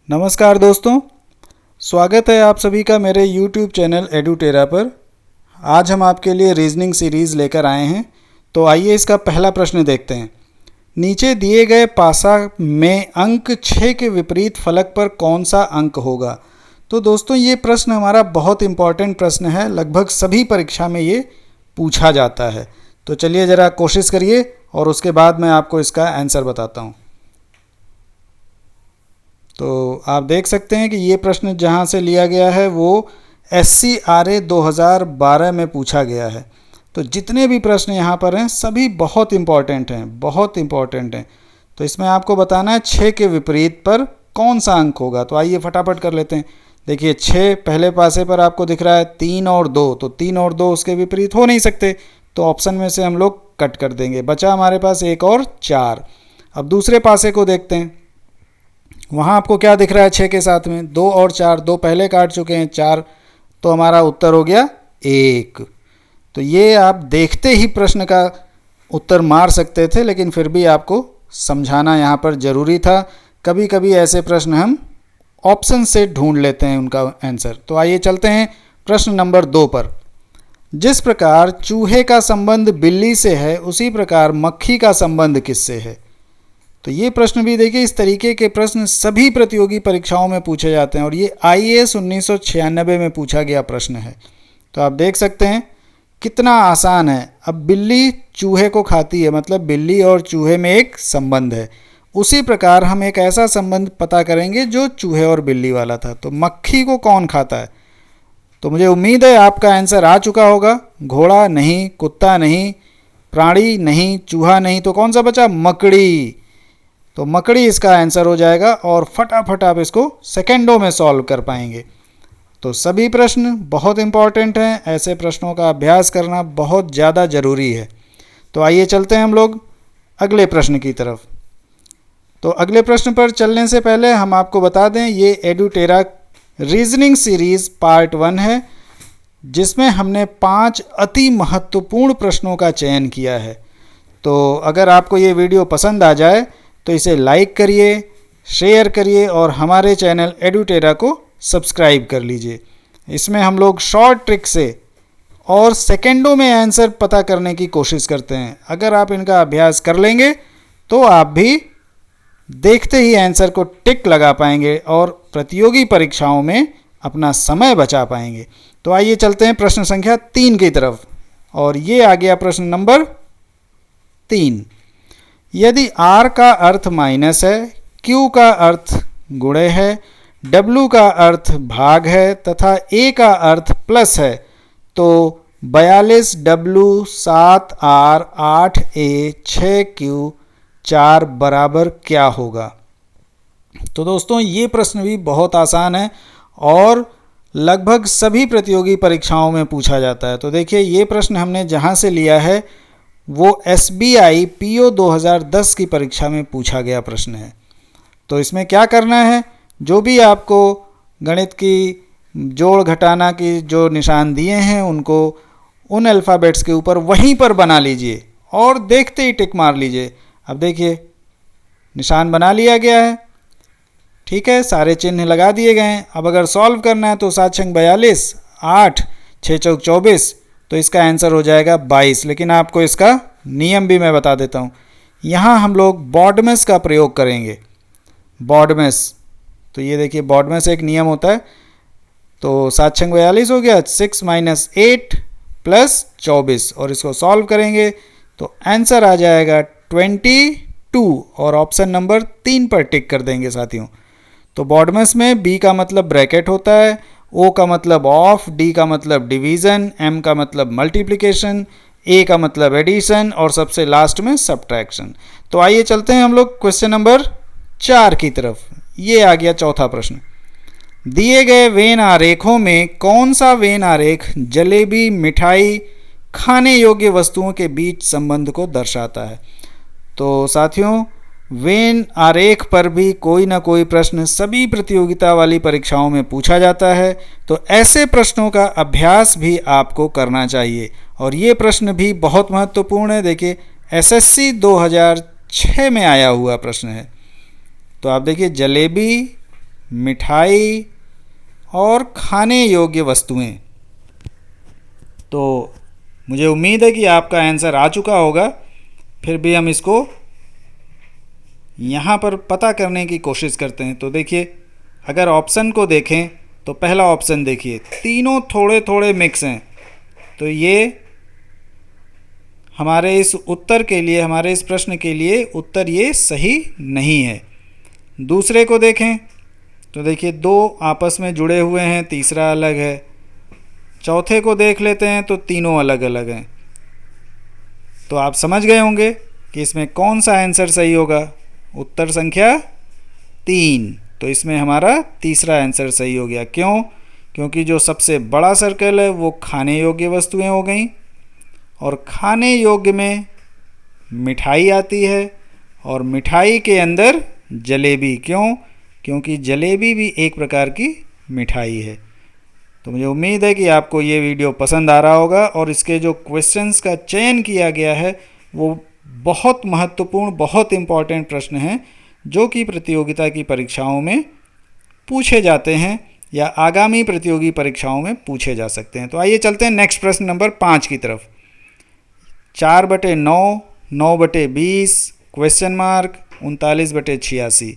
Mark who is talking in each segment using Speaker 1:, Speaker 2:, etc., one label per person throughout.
Speaker 1: नमस्कार दोस्तों, स्वागत है आप सभी का मेरे YouTube चैनल एडुटेरा पर। आज हम आपके लिए रीजनिंग सीरीज़ लेकर आए हैं। तो आइए इसका पहला प्रश्न देखते हैं। नीचे दिए गए पासा में अंक 6 के विपरीत फलक पर कौन सा अंक होगा। तो दोस्तों ये प्रश्न हमारा बहुत इम्पॉर्टेंट प्रश्न है, लगभग सभी परीक्षा में ये पूछा जाता है। तो चलिए ज़रा कोशिश करिए और उसके बाद मैं आपको इसका आंसर बताता हूँ। तो आप देख सकते हैं कि ये प्रश्न जहाँ से लिया गया है वो SCRA 2012 में पूछा गया है। तो जितने भी प्रश्न यहाँ पर हैं सभी बहुत इम्पॉर्टेंट हैं। तो इसमें आपको बताना है 6 के विपरीत पर कौन सा अंक होगा। तो आइए फटाफट कर लेते हैं। देखिए 6 पहले पासे पर आपको दिख रहा है 3 और 2, तो 3 और 2 उसके विपरीत हो नहीं सकते, तो ऑप्शन में से हम लोग कट कर देंगे। बचा हमारे पास 1 और 4। अब दूसरे पासे को देखते हैं। वहाँ आपको क्या दिख रहा है 6 के साथ में 2 और 4, 2 पहले काट चुके हैं, 4, तो हमारा उत्तर हो गया 1। तो ये आप देखते ही प्रश्न का उत्तर मार सकते थे, लेकिन फिर भी आपको समझाना यहाँ पर ज़रूरी था। कभी कभी ऐसे प्रश्न हम ऑप्शन से ढूंढ लेते हैं उनका आंसर। तो आइए चलते हैं प्रश्न नंबर 2 पर। जिस प्रकार चूहे का संबंध बिल्ली से है उसी प्रकार मक्खी का संबंध किससे है। तो ये प्रश्न भी देखिए, इस तरीके के प्रश्न सभी प्रतियोगी परीक्षाओं में पूछे जाते हैं और ये IAS 1996 में पूछा गया प्रश्न है। तो आप देख सकते हैं कितना आसान है। अब बिल्ली चूहे को खाती है, मतलब बिल्ली और चूहे में एक संबंध है। उसी प्रकार हम एक ऐसा संबंध पता करेंगे जो चूहे और बिल्ली वाला था। तो मक्खी को कौन खाता है। तो मुझे उम्मीद है आपका आंसर आ चुका होगा। घोड़ा नहीं, कुत्ता नहीं, प्राणी नहीं, चूहा नहीं, तो कौन सा बचा, मकड़ी। तो मकड़ी इसका आंसर हो जाएगा और फटाफट आप इसको सेकंडों में सॉल्व कर पाएंगे। तो सभी प्रश्न बहुत इंपॉर्टेंट हैं, ऐसे प्रश्नों का अभ्यास करना बहुत ज़्यादा ज़रूरी है। तो आइए चलते हैं हम लोग अगले प्रश्न की तरफ। तो अगले प्रश्न पर चलने से पहले हम आपको बता दें ये एडुटेरा रीजनिंग सीरीज़ पार्ट 1 है, जिसमें हमने 5 अति महत्वपूर्ण प्रश्नों का चयन किया है। तो अगर आपको ये वीडियो पसंद आ जाए तो इसे लाइक करिए, शेयर करिए और हमारे चैनल एडुटेरा को सब्सक्राइब कर लीजिए। इसमें हम लोग शॉर्ट ट्रिक से और सेकंडों में आंसर पता करने की कोशिश करते हैं। अगर आप इनका अभ्यास कर लेंगे तो आप भी देखते ही आंसर को टिक लगा पाएंगे और प्रतियोगी परीक्षाओं में अपना समय बचा पाएंगे। तो आइए चलते हैं प्रश्न संख्या 3 की तरफ। और ये आ गया प्रश्न नंबर 3। यदि R का अर्थ माइनस है, Q का अर्थ गुणे है, W का अर्थ भाग है तथा A का अर्थ प्लस है, तो 42W 7R 8A 6Q 4 बराबर क्या होगा। तो दोस्तों ये प्रश्न भी बहुत आसान है और लगभग सभी प्रतियोगी परीक्षाओं में पूछा जाता है। तो देखिए ये प्रश्न हमने जहाँ से लिया है वो SBI PO 2010 की परीक्षा में पूछा गया प्रश्न है। तो इसमें क्या करना है, जो भी आपको गणित की जोड़ घटाना की जो निशान दिए हैं उनको उन अल्फ़ाबेट्स के ऊपर वहीं पर बना लीजिए और देखते ही टिक मार लीजिए। अब देखिए निशान बना लिया गया है, ठीक है, सारे चिन्ह लगा दिए गए हैं। अब अगर सॉल्व करना है तो 7 छंग 42, 8 6 चौक 24, तो इसका आंसर हो जाएगा 22। लेकिन आपको इसका नियम भी मैं बता देता हूँ। यहाँ हम लोग बॉडमेस का प्रयोग करेंगे। बॉडमेस, तो ये देखिए बॉडमेस एक नियम होता है। तो 7 छंग 42 हो गया, 6 - 8 + 24 और इसको सॉल्व करेंगे तो आंसर आ जाएगा 22 और ऑप्शन नंबर 3 पर टिक कर देंगे साथियों। तो बॉडमेस में B का मतलब ब्रैकेट होता है, O का मतलब ऑफ, D का मतलब डिवीज़न, M का मतलब मल्टीप्लिकेशन, A का मतलब एडिशन और सबसे लास्ट में सब्ट्रैक्शन। तो आइए चलते हैं हम लोग क्वेश्चन नंबर 4 की तरफ। ये आ गया चौथा प्रश्न। दिए गए वेन आरेखों में कौन सा वेन आरेख जलेबी, मिठाई, खाने योग्य वस्तुओं के बीच संबंध को दर्शाता है। तो साथियों वेन आरेख पर भी कोई ना कोई प्रश्न सभी प्रतियोगिता वाली परीक्षाओं में पूछा जाता है। तो ऐसे प्रश्नों का अभ्यास भी आपको करना चाहिए और ये प्रश्न भी बहुत महत्वपूर्ण है। देखिए SSC 2006 में आया हुआ प्रश्न है। तो आप देखिए जलेबी, मिठाई और खाने योग्य वस्तुएं। तो मुझे उम्मीद है कि आपका आंसर आ चुका होगा, फिर भी हम इसको यहाँ पर पता करने की कोशिश करते हैं। तो देखिए, अगर ऑप्शन को देखें तो पहला ऑप्शन देखिए, तीनों थोड़े थोड़े मिक्स हैं, तो ये हमारे इस उत्तर के लिए, हमारे इस प्रश्न के लिए उत्तर ये सही नहीं है। दूसरे को देखें तो देखिए, दो आपस में जुड़े हुए हैं, तीसरा अलग है। चौथे को देख लेते हैं तो तीनों अलग अलग हैं। तो आप समझ गए होंगे कि इसमें कौन सा आंसर सही होगा। उत्तर संख्या 3, तो इसमें हमारा तीसरा आंसर सही हो गया। क्यों? क्योंकि जो सबसे बड़ा सर्कल है वो खाने योग्य वस्तुएं हो गई, और खाने योग्य में मिठाई आती है, और मिठाई के अंदर जलेबी। क्यों? क्योंकि जलेबी भी एक प्रकार की मिठाई है। तो मुझे उम्मीद है कि आपको ये वीडियो पसंद आ रहा होगा, और इसके जो क्वेश्चंस का चयन किया गया है वो बहुत महत्वपूर्ण, बहुत इम्पॉर्टेंट प्रश्न हैं जो कि प्रतियोगिता की परीक्षाओं में पूछे जाते हैं या आगामी प्रतियोगी परीक्षाओं में पूछे जा सकते हैं। तो आइए चलते हैं नेक्स्ट प्रश्न नंबर 5 की तरफ। 4/9, 9/20, क्वेश्चन मार्क, 39/86।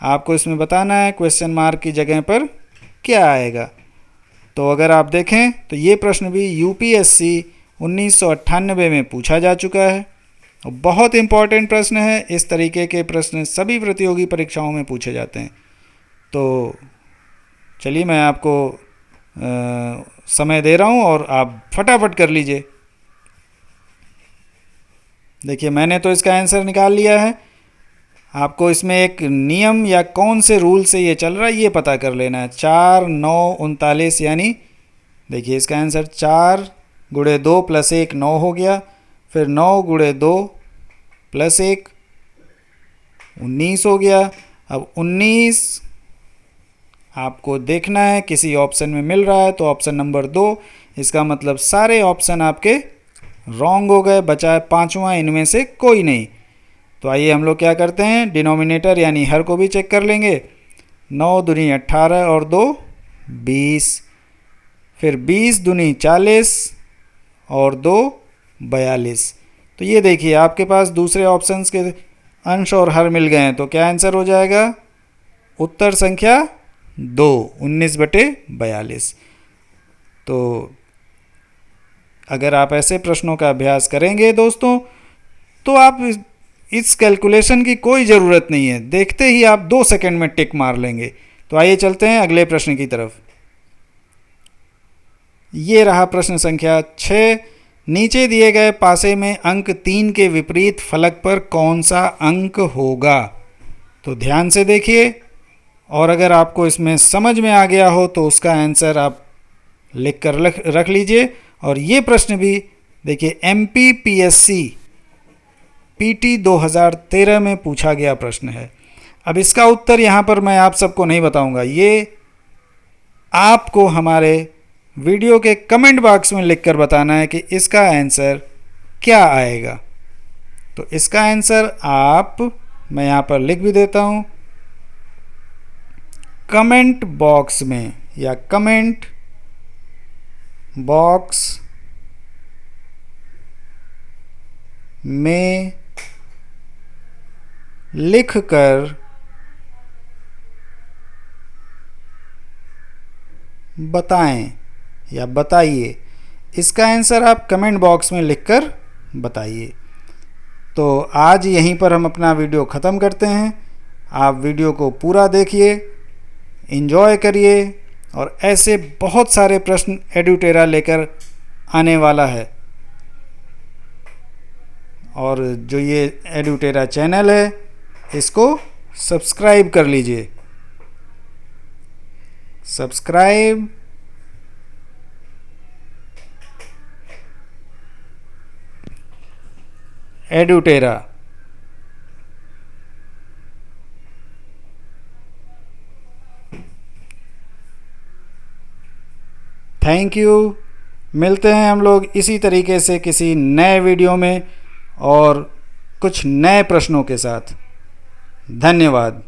Speaker 1: आपको इसमें बताना है क्वेश्चन मार्क की जगह पर क्या आएगा। तो अगर आप देखें तो ये प्रश्न भी यूपीएससी 1998 में पूछा जा चुका है, और बहुत इम्पॉर्टेंट प्रश्न है। इस तरीके के प्रश्न सभी प्रतियोगी परीक्षाओं में पूछे जाते हैं। तो चलिए, मैं आपको समय दे रहा हूँ और आप फटाफट कर लीजिए। देखिए, मैंने तो इसका आंसर निकाल लिया है। आपको इसमें एक नियम या कौन से रूल से ये चल रहा है ये पता कर लेना है। 4, 9, 39, यानी देखिए इसका आंसर 4 × 2 + 1 9 हो गया, फिर 9 × 2 + 1 19 हो गया। अब 19 आपको देखना है, किसी ऑप्शन में मिल रहा है तो ऑप्शन नंबर 2। इसका मतलब सारे ऑप्शन आपके रॉन्ग हो गए, बचा है 5वां, इनमें से कोई नहीं। तो आइए हम लोग क्या करते हैं, डिनोमिनेटर यानी हर को भी चेक कर लेंगे। 9 दूनी 18 और 2 20, फिर 20 दूनी 40 और 2 42। तो ये देखिए आपके पास दूसरे ऑप्शंस के अंश और हर मिल गए हैं। तो क्या आंसर हो जाएगा? उत्तर संख्या 2, 19/42। तो अगर आप ऐसे प्रश्नों का अभ्यास करेंगे दोस्तों, तो आप इस कैलकुलेशन की कोई ज़रूरत नहीं है, देखते ही आप 2 सेकंड में टिक मार लेंगे। तो आइए चलते हैं अगले प्रश्न की तरफ। ये रहा प्रश्न संख्या 6। नीचे दिए गए पासे में अंक 3 के विपरीत फलक पर कौन सा अंक होगा? तो ध्यान से देखिए, और अगर आपको इसमें समझ में आ गया हो तो उसका आंसर आप लिख कर रख लीजिए। और ये प्रश्न भी देखिए MPPSC PT 2013 में पूछा गया प्रश्न है। अब इसका उत्तर यहाँ पर मैं आप सबको नहीं बताऊंगा, ये आपको हमारे वीडियो के कमेंट बॉक्स में लिखकर बताना है कि इसका आंसर क्या आएगा। तो इसका आंसर मैं यहाँ पर लिख भी देता हूँ, कमेंट बॉक्स में, या कमेंट बॉक्स में लिखकर बताएं या बताइए। इसका आंसर आप कमेंट बॉक्स में लिखकर बताइए। तो आज यहीं पर हम अपना वीडियो ख़त्म करते हैं। आप वीडियो को पूरा देखिए, एंजॉय करिए, और ऐसे बहुत सारे प्रश्न एडुटेरा लेकर आने वाला है। और जो ये एडुटेरा चैनल है इसको सब्सक्राइब कर लीजिए। Subscribe Edutera. Thank you. मिलते हैं हम लोग इसी तरीके से किसी नए वीडियो में और कुछ नए प्रश्नों के साथ। धन्यवाद।